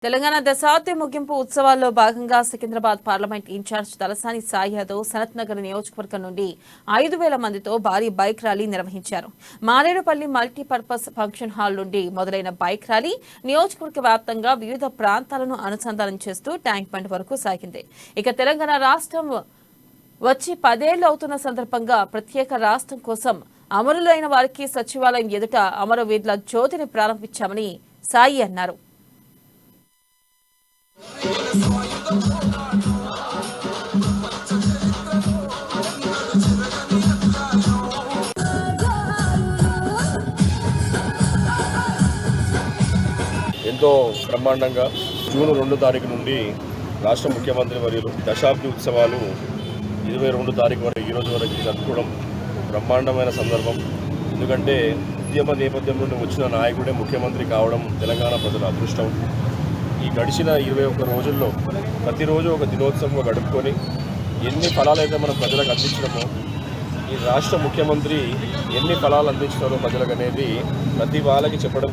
తెలంగాణ దశాబ్ది ముగింపు ఉత్సవాల్లో భాగంగా సికింద్రాబాద్ పార్లమెంట్ ఇన్ఛార్జ్ తలసాని సాయి యాదవ్ సనత్ నగర్ నియోజకవర్గం నుండి 5,000 మందితో భారీ బైక్ ర్యాలీ నిర్వహించారు. మారేడుపల్లి మల్టీపర్పస్ ఫంక్షన్ హాల్ నుండి మొదలైన బైక్ ర్యాలీ నియోజకవర్గ వ్యాప్తంగా వివిధ ప్రాంతాలను అనుసంధానం చేస్తూ ట్యాంక్ బండ్ వరకు సాగింది. ఇక తెలంగాణ రాష్ట్రం వచ్చి 10 ఏళ్లు అవుతున్న సందర్భంగా ప్రత్యేక రాష్ట్రం కోసం అమరులైన వారికి సచివాలయం ఎదుట అమరవీరుల జ్యోతిని ప్రారంభించామని సాయి అన్నారు. ఎంతో బ్రహ్మాండంగా జూన్ 2 తారీఖు నుండి రాష్ట్ర ముఖ్యమంత్రి వర్యులు దశాబ్ది ఉత్సవాలు 22 తారీఖు వరకు ఈ రోజు వరకు జరుపుకోవడం బ్రహ్మాండమైన సందర్భం. ఎందుకంటే ఉద్యమ నేపథ్యం నుండి వచ్చిన నాయకుడే ముఖ్యమంత్రి కావడం తెలంగాణ ప్రజల అదృష్టం. ఈ గడిచిన 21 రోజుల్లో ప్రతిరోజు ఒక దినోత్సవంగా గడుపుకొని ఎన్ని ఫలాలైతే మనం ప్రజలకు అందించడమో ఈ రాష్ట్ర ముఖ్యమంత్రి ఎన్ని ఫలాలు అందించినారో ప్రజలకు అనేది ప్రతి వాళ్ళకి చెప్పడం